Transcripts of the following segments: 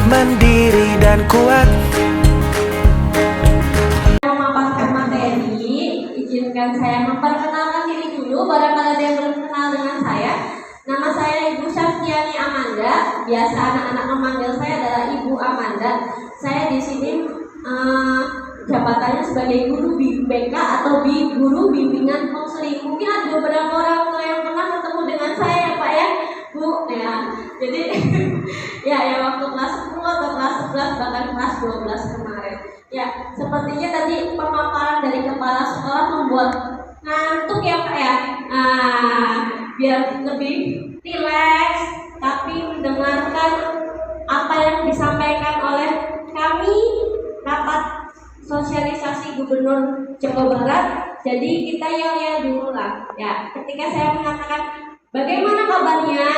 mandiri dan kuat. Memaparkan materi, izinkan saya memperkenalkan diri dulu. Barangkali ada yang belum kenal dengan saya. Nama saya Ibu Syaftiani Amanda. Biasa anak-anak memanggil saya adalah Ibu Amanda. Saya di sini jabatannya sebagai guru BK atau guru bimbingan konseling. Mungkin ada beberapa orang tua yang pernah ketemu dengan saya ya Pak ya, Bu. Ya, jadi ya waktu kelas 10 atau kelas 11 bahkan kelas 12 kemarin. Ya, sepertinya tadi pemaparan dari kepala sekolah membuat ngantuk ya Pak ya. Biar lebih rileks tapi mendengarkan apa yang disampaikan oleh kami rapat sosialisasi Gubernur Jawa Barat. Jadi kita yel-yel dulu lah ya. Ketika saya mengatakan bagaimana kabarnya,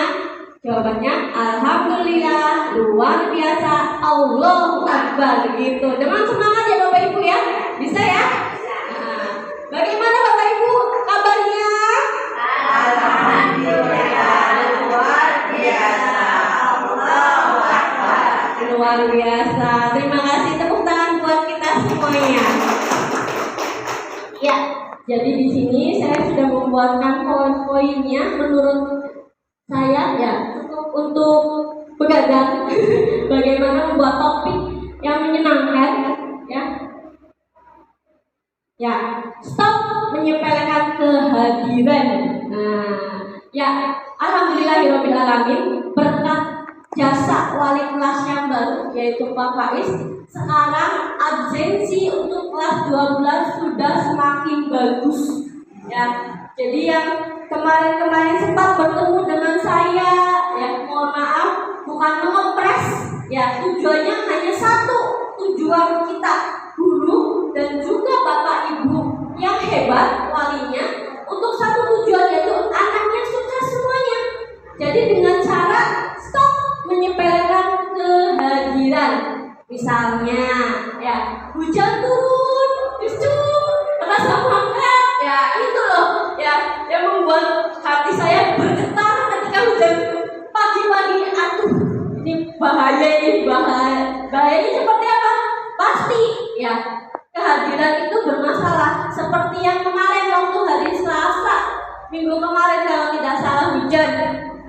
jawabannya alhamdulillah, luar biasa, Allahu Akbar gitu. Dengan semangat ya Bapak Ibu ya. Bisa ya? Bagaimana Bapak Ibu kabarnya? Alhamdulillah, luar biasa, Allahu Akbar. Luar biasa. Terima kasih, tepuk tangan buat kita semuanya. Ya, jadi di sini saya sudah membuatkan poin-poinnya menurut saya ya untuk begadang bagaimana membuat topik yang menyenangkan ya. Ya, stop menyepelekan kehadiran. Ya, alhamdulillahirabbil alamin berkat jasa wali kelas yang baru yaitu Pak Faiz, sekarang absensi untuk kelas 12 sudah semakin bagus ya. Jadi yang kemarin sempat bertemu dengan saya ya, mohon maaf bukan mengepres ya, tujuannya hanya satu, tujuan kita guru dan juga Bapak Ibu yang hebat walinya untuk satu tujuan, yaitu anaknya sukses semuanya. Jadi dengan cara stop menyepelekan kehadiran. Misalnya ya, hujan turun, justru terasa hangat ya, itu loh ya yang membuat hati saya bergetar ketika hujan pagi-pagi. Aduh, ini bahayanya seperti apa? Pasti ya kehadiran itu bermasalah. Seperti yang kemarin waktu hari Selasa minggu kemarin kalau tidak salah hujan,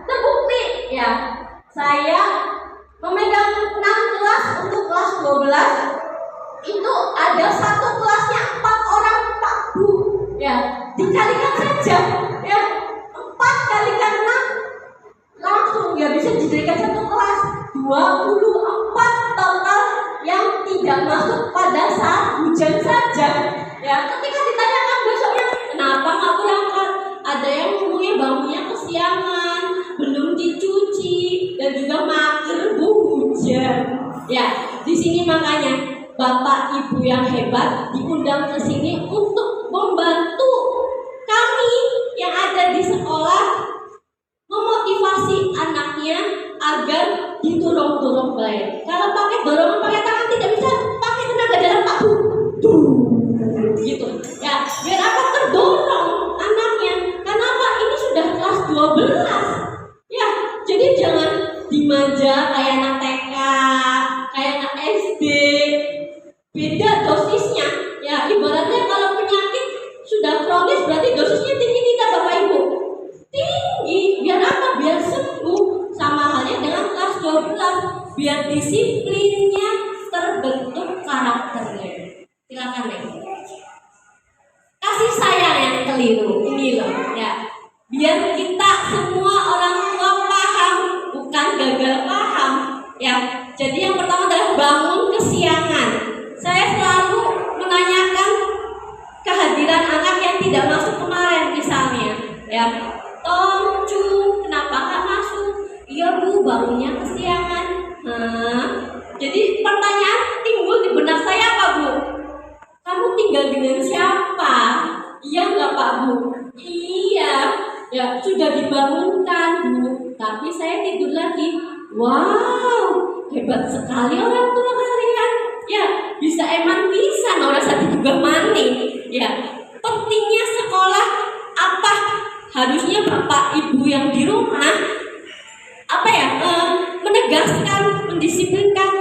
terbukti ya saya memegang 6 kelas untuk kelas 12 itu ada satu kelasnya 4 orang Pak Bu ya, dikalikan saja ya, 4 kalikan 6 langsung ya bisa dijadikan satu kelas 24 total yang tidak masuk pada saat hujan saja ya. Ketika ditanyakan besoknya kenapa nggak berangkat, ada yang ngomongnya bangunnya kesiangan, belum dicuci dan juga mager bu hujan ya. Di sini makanya Bapak Ibu yang hebat diundang ke sini untuk membantu kami yang ada di sekolah memotivasi anaknya agar didorong-dorong belajar. Kalau pakai dorongan pakai tangan tidak bisa, pakai tenaga dalam Pak Bu. Gitu ya, biar apa terdorong anaknya. Kenapa? Ini sudah kelas 12 ya, jadi jangan dimanja kayak anak TK, kayak anak SD. Beda dosisnya ya, ibaratnya kalau penyakit sudah kronis berarti dosisnya tinggi tidak Bapak Ibu? Tinggi. Biar apa? Biar sembuh. Sama halnya dengan kelas 12, biar disiplinnya terbentuk karakternya. Silakan Nek. Kasih sayang yang keliru ini loh ya, biar kita semua orang tua paham, bukan gagal paham ya. Jadi yang pertama adalah bangun kesiangan. Saya selalu menanyakan kehadiran anak yang tidak masuk kemarin misalnya ya, Tom, Cu, kenapa nggak masuk? Iya Bu, bangunnya kesiangan. Jadi pertanyaan timbul di benak saya apa Bu? Kamu tinggal dengan siapa? Iya nggak Pak Bu? Iya ya, sudah dibangunkan Bu, tapi saya tidur lagi. Wow, hebat sekali orang tua kalian ya, bisa eman bisa orang satu juga mani ya. Pentingnya sekolah apa? Harusnya Bapak Ibu yang di rumah menegaskan, mendisiplinkan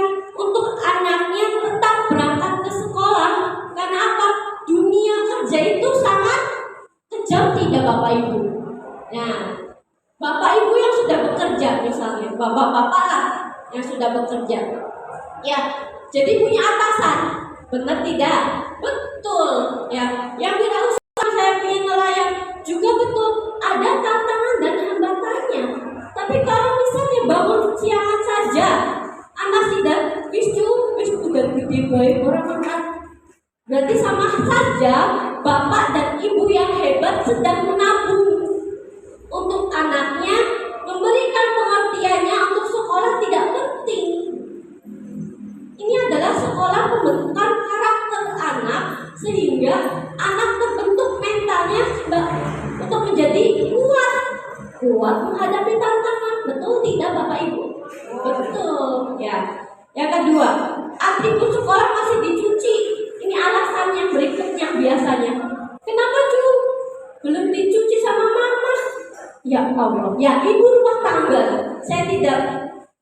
Bapak Ibu. Nah, Bapak Ibu yang sudah bekerja misalnya, bapak-bapak lah yang sudah bekerja, ya, jadi punya atasan, benar tidak? Betul, ya. Yang wirausaha saya punya nelayan juga betul, ada tantangan dan hambatannya. Tapi kalau misalnya bangun siangan saja, anak tidak wis udah gede baik orang anak, berarti sama saja bapak dan ibu yang hebat sedang menabung untuk anaknya, memberikan pengertiannya untuk sekolah tidak penting. Ini adalah sekolah pembentukan karakter anak sehingga anak terbentuk mentalnya untuk menjadi kuat menghadapi tantangan. Betul tidak Bapak Ibu? Betul ya. Yang kedua, atribut sekolah masih dicuci. Ini alasannya berikutnya biasanya. Kenapa Cu? Belum dicuci sama mama? Ya Allah, ya ibu rumah tangga. Saya tidak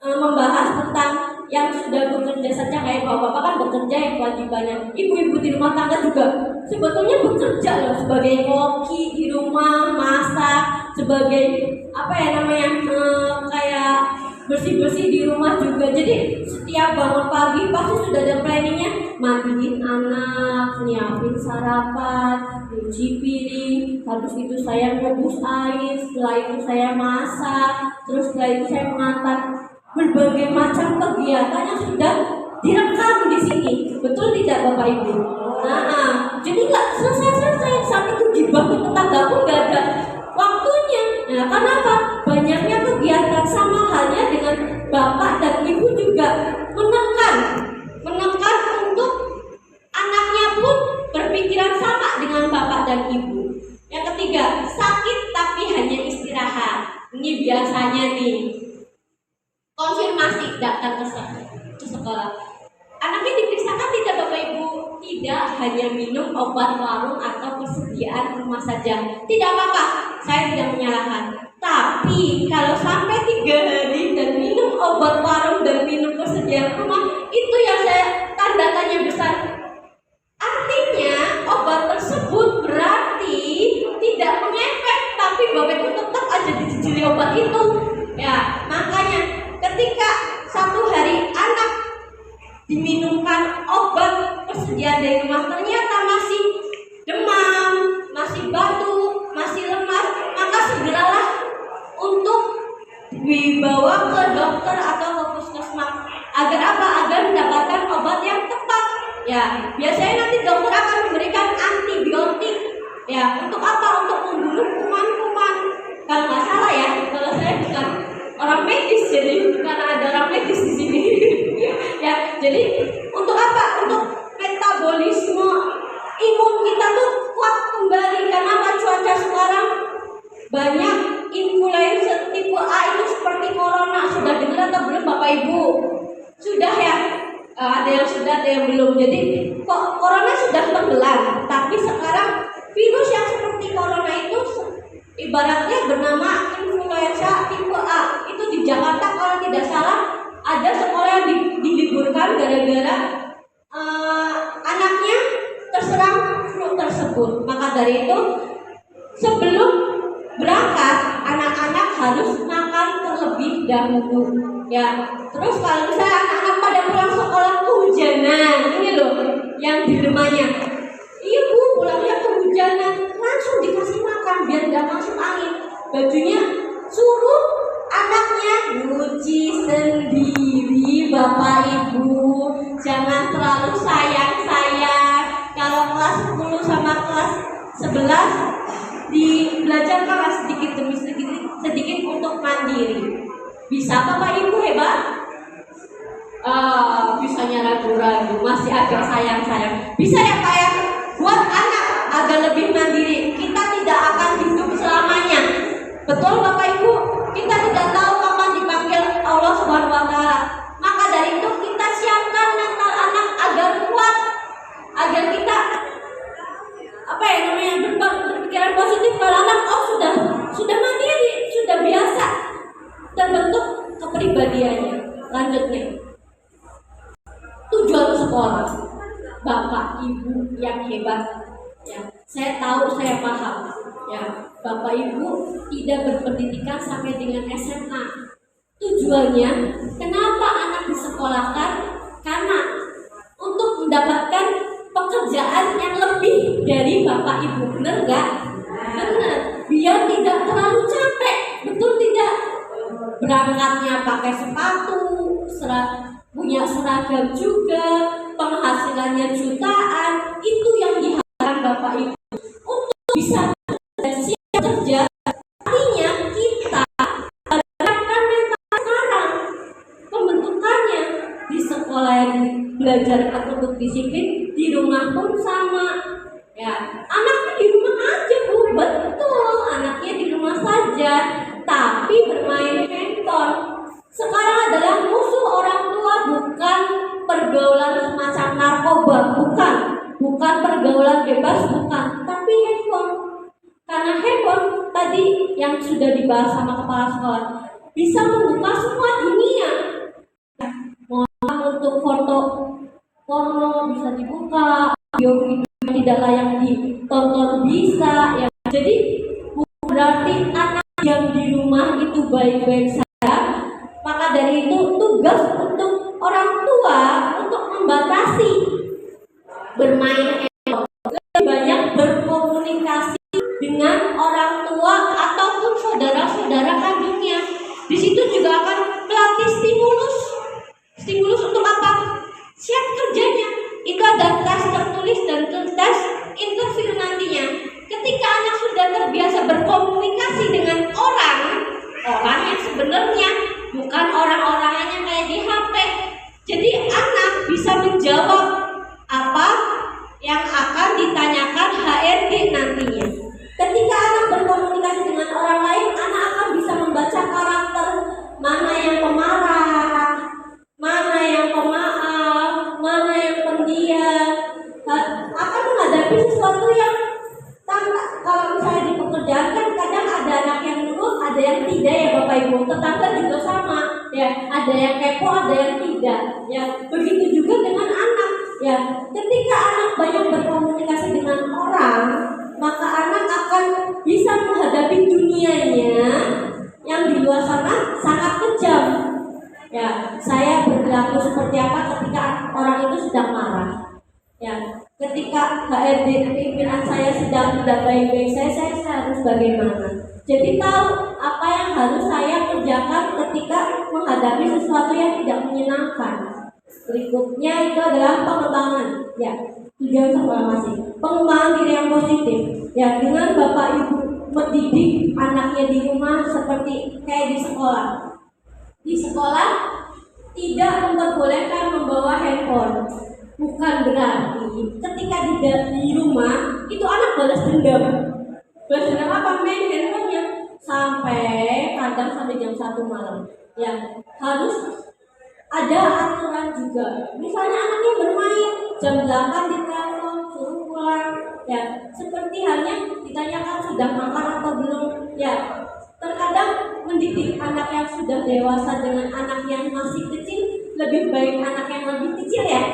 membahas tentang yang sudah bekerja saja, kayak bapak-bapak kan bekerja yang kewajibannya. Ibu-ibu di rumah tangga juga sebetulnya bekerja loh, sebagai koki di rumah, masak, sebagai apa ya namanya, kayak bersih-bersih di rumah juga. Jadi setiap bangun pagi pasti sudah ada planningnya, mandiin anak, nyiapin sarapan, cuci piring, habis itu saya rebus air, setelah itu saya masak, terus setelah itu saya mengantar. Berbagai macam kegiatan yang sudah direkam di sini, betul tidak Bapak Ibu? Nah, jadi nggak selesai sampai itu dibantu tetangga pun nggak ada waktunya. Nah, kenapa? Banyaknya kegiatan, sama halnya dengan Bapak dan Ibu juga menekan untuk anaknya pun berpikiran sama dengan Bapak dan Ibu. Yang ketiga, sakit tapi hanya istirahat. Ini biasanya nih. Konfirmasi datang ke sekolah. Anaknya diperiksakan tidak Bapak Ibu? Tidak, hanya minum obat warung atau persediaan rumah saja. Tidak apa-apa, saya tidak menyalahkan. Tapi kalau sampai 3 hari dan minum obat warung dan minum persediaan rumah, itu yang saya tanda tanya besar. Artinya obat tersebut berarti tidak mengefek, tapi Bapak Ibu tetap aja dicicili obat itu. Ya, makanya ketika satu hari anak diminumkan obat persediaan dari rumah, ternyata masih demam, masih batuk, masih lemas, maka segeralah untuk dibawa ke dokter atau ke puskesmas. Agar apa? Agar mendapatkan obat yang tepat. Ya, biasanya nanti dokter akan memberikan antibiotik. Ya, untuk apa? Untuk membunuh kuman-kuman. Kalau nggak salah ya, kalau saya bukan orang medis, jadi karena ada orang medis di sini. Ya, jadi untuk apa? Untuk metabolisme imun kita tuh kuat kembali. Karena apa? Cuaca sekarang banyak influenza tipe A itu seperti corona. Sudah dengar atau belum Bapak Ibu? Sudah ya? Ada yang sudah, ada yang belum. Jadi kok corona sudah tenggelam, tapi sekarang virus yang seperti corona itu ibaratnya bernama influenza tipe A. Itu di Jakarta kalau tidak salah ada sekolah yang diliburkan gara-gara anaknya terserang flu tersebut. Maka dari itu sebelum berangkat anak-anak harus makan terlebih dahulu. Ya, terus kalau misalnya anak-anak pada pulang sekolah kehujanan, ini loh yang dilemanya. Ibu pulangnya kehujanan, langsung dikasih makan biar nggak masuk angin. Bajunya suruh anaknya nyuci sendiri. Bapak Ibu jangan terlalu sayang-sayang. Kalau kelas 10 sama kelas 11 belajarkan sedikit demi sedikit untuk mandiri. Bisa Bapak Ibu hebat? Bisanya ragu-ragu, masih agak sayang-sayang. Bisa ya Pak ya? Buat anak agar lebih mandiri. Kita tidak akan hidup selamanya. Betul Bapak Ibu? Kita tidak tahu kapan dipanggil Allah Subhanahu wa taala. Maka dari itu kita siapkan mental anak agar kuat, agar kita berpikiran positif. Kalau anak sudah mandiri, sudah biasa terbentuk kepribadiannya. Lanjutnya, tujuan sekolah Bapak Ibu yang hebat, ya, Saya tahu, saya paham. Ya, Bapak Ibu tidak berpendidikan sampai dengan SMA. Tujuannya, kenapa anak disekolahkan? Karena untuk mendapatkan pekerjaan yang lebih dari Bapak Ibu, benar nggak? Benar. Biar tidak terlalu capek, betul tidak? Berangkatnya pakai sepatu, punya seragam juga, penghasilannya jutaan, itu yang diharapkan Bapak Ibu untuk bisa siap kerja. Artinya kita gerakan mental sekarang, pembentukannya di sekolah yang belajar untuk disiplin, di rumah pun sama. Ya, anaknya di rumah aja, Bu. Betul, anaknya di rumah saja, tapi bermain handphone. Sekarang adalah musuh orang tua, bukan pergaulan semacam narkoba, bukan pergaulan bebas, bukan, tapi handphone. Karena handphone tadi yang sudah dibahas sama kepala sekolah bisa membuka semua dunia. Untuk foto porno bisa dibuka, video tidak layak ditonton bisa, ya. Jadi berarti anak yang di rumah itu baik-baik saja. Maka dari itu tugas untuk orang tua untuk membatasi bermain handphone, lebih banyak berkomunikasi dengan orang tua ataupun saudara-saudara kandungnya. Di situ juga akan melatih stimulus untuk apa? Siap kerjanya. Itu ada tes tertulis dan tes interview nantinya. Ketika anak sudah terbiasa berkomunikasi dengan orang yang sebenarnya bukan orang-orangnya kayak di HP. Jadi anak bisa menjawab apa yang akan ditanyakan HRD nantinya. Ketika anak berkomunikasi dengan orang lain, anak akan bisa membaca karakter, mana yang pemarah, mana yang pemaaf, mana yang pendiam, akan menghadapi sesuatu yang kalau misalnya di pekerjaan kan kadang ada anak yang nurut, ada yang tidak, ya Bapak Ibu. Tetangga juga sama, ya. Ada yang kepo, ada yang tidak, ya. Begitu juga dengan anak, ya. Ketika anak banyak berkomunikasi dengan orang, maka anak akan bisa menghadapi dunianya yang di luar sana sangat kejam. Ya, saya berlaku seperti apa ketika orang itu sedang marah. Ya, ketika HRD pimpinan saya sedang tidak baik-baik, saya harus bagaimana? Jadi tahu apa yang harus saya kerjakan ketika menghadapi sesuatu yang tidak menyenangkan. Berikutnya itu adalah pengembangan. Ya, tujuan sekolah masih pengembangan diri yang positif. Ya, dengan Bapak Ibu mendidik anaknya di rumah seperti kayak di sekolah. Di sekolah tidak memperbolehkan membawa handphone. Bukan berarti ketika di rumah itu anak balas dendam. Balas dendam apa? Main handphonenya sampai kadang sampai jam 1 malam. Ya, harus ada aturan juga. Misalnya anaknya bermain jam 8 di telepon, suruh pulang. Ya, seperti halnya ditanyakan sudah makan atau belum. Ya, terkadang mendidik anak yang sudah dewasa dengan anak yang masih kecil lebih baik anak yang lebih kecil, ya.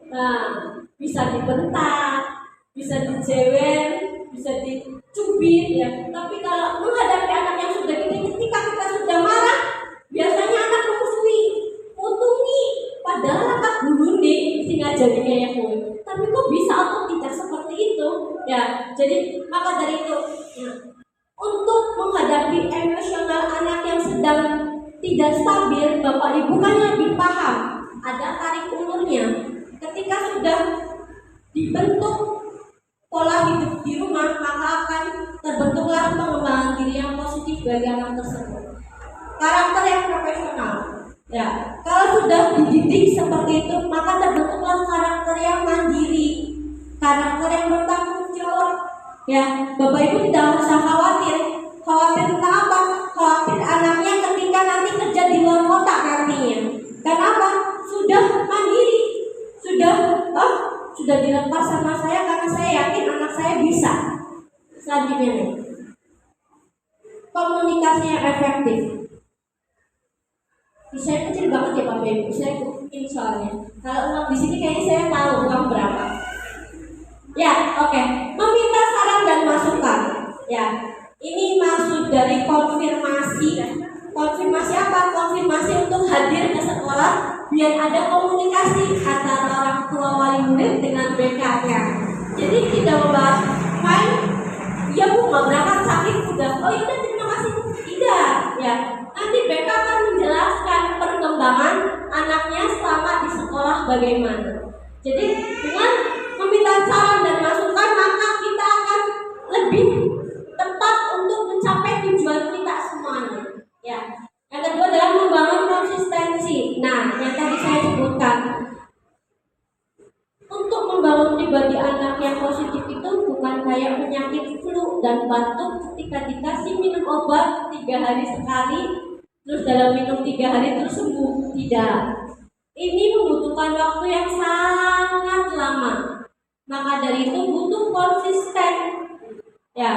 Nah, bisa dibentak, bisa dijewer, bisa dicubit, ya. Tapi kalau menghadapi anak yang sudah gede, ketika kita sudah marah, biasanya anak memusuhi, utungi, padahal akak dulu nih, sing jadi kayak kowe. Tapi kok bisa atau tidak seperti itu? Ya, jadi maka dari itu, ya, untuk menghadapi emosional anak yang sedang tidak stabil, Bapak Ibu kan lebih paham. Ada tarik ulurnya. Ketika sudah dibentuk pola hidup di rumah, maka akan terbentuklah pengembangan diri yang positif bagi anak tersebut. Karakter yang profesional. Ya, kalau sudah dididik seperti itu, maka terbentuklah karakter yang mandiri, karakter yang bertanggung jawab. Ya, Bapak Ibu tidak usah khawatir. Khawatir tentang apa? Khawatir anaknya ketika nanti kerja di luar kota nantinya. Kenapa? Sudah mandiri. Sudah dilepas sama saya karena saya yakin anak saya bisa. Selanjutnya nih, komunikasi yang efektif. Saya kecil banget ya Bapak Ibu, saya ikutin soalnya. Kalau uang di sini kayaknya saya tahu uang berapa. Ya, oke. Meminta saran dan masukan. Ya, ini maksud dari konfirmasi. Konfirmasi apa? Konfirmasi untuk hadir ke sekolah biar ada komunikasi antara orang tua wali murid dengan BK-nya. Jadi tidak membahas main, ya bu nggak berangkat sakit udah, oh ya terima kasih. Tidak, ya. Nanti BK akan menjelaskan perkembangan anaknya selama di sekolah bagaimana. Jadi dengan meminta saran dan masukan maka kita akan lebih tepat untuk mencapai tujuan kita semuanya. Ya. Yang kedua adalah membangun konsistensi. Nah, yang tadi saya sebutkan, untuk membangun pribadi anak yang positif itu bukan kayak penyakit flu dan batuk ketika dikasih minum obat 3 hari sekali, terus dalam minum 3 hari terus sembuh. Tidak. Ini membutuhkan waktu yang sangat lama. Maka dari itu butuh konsisten. Ya.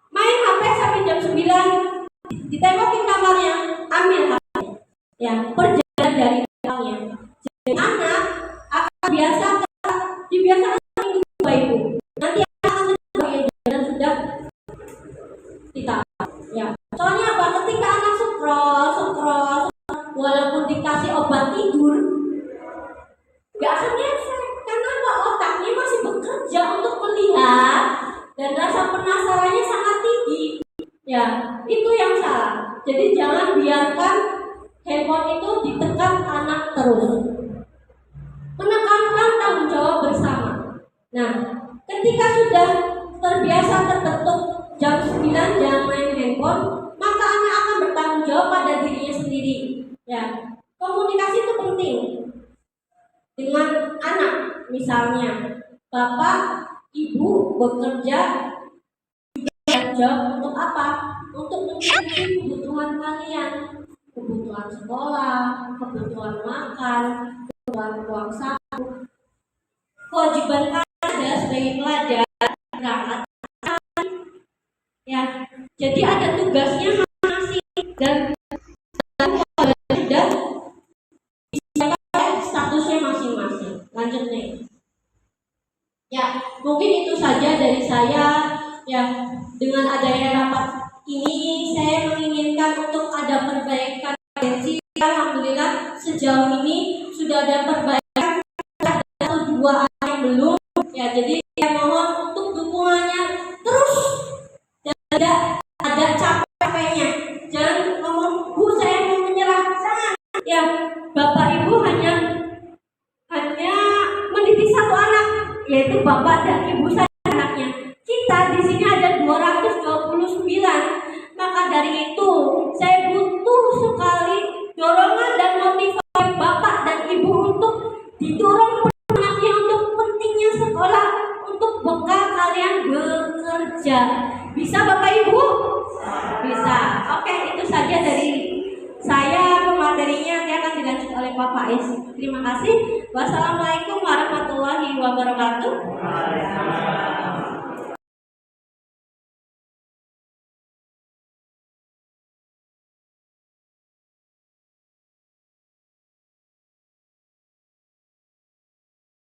Main HP sampai jam 9, ditemokin kamarnya, ambil HP. Ya, perjalanan dari orangnya. Jadi anak akan dibiasakan minggu ibu. Nanti akan dan sudah kita. Ya. Soalnya apa? Ketika anak scroll, walaupun dikasih obat tidur, gak akan ngefek. Karena apa? Otaknya masih bekerja untuk melihat dan rasa penasarannya sangat tinggi. Ya, itu yang salah. Jadi jangan biarkan handphone itu ditekan anak terus. Menekankan tanggung jawab bersama. Nah, ketika sudah terbiasa terbentuk jam 9 jangan main handphone, maka anak akan bertanggung jawab pada dirinya sendiri. Ya, komunikasi itu penting dengan anak. Misalnya, bapak, ibu bekerja jawab untuk apa? Untuk memenuhi kebutuhan kalian, kebutuhan sekolah, kebutuhan makan, kebutuhan uang saku. Kewajiban kalian adalah sebagai pelajar berangkat. Ya, jadi ada tugasnya masing-masing dan sudah disediakan statusnya masing-masing. Lanjut nih. Ya, mungkin itu saja dari saya. Ya, dengan adanya rapat ini saya menginginkan untuk ada perbaikan atensi. Alhamdulillah sejauh ini sudah ada perbaikan, satu dua yang belum. Ya, jadi saya mohon untuk dukungannya terus dan tidak ada capeknya. Jangan ngomong bu saya mau menyerah, jangan. Ya, bapak ibu hanya mendidik satu anak, yaitu bapak dan ibu saya. Kita di sini ada 229. Maka dari itu saya butuh sekali dorongan dan motivasi bapak dan ibu untuk didorong anaknya untuk pentingnya sekolah, untuk bekal kalian bekerja. Bisa bapak ibu? Bisa. Oke, itu saja dari saya. Materinya nanti akan dilanjut oleh Pak Faiz. Terima kasih. Wassalamualaikum warahmatullahi wabarakatuh.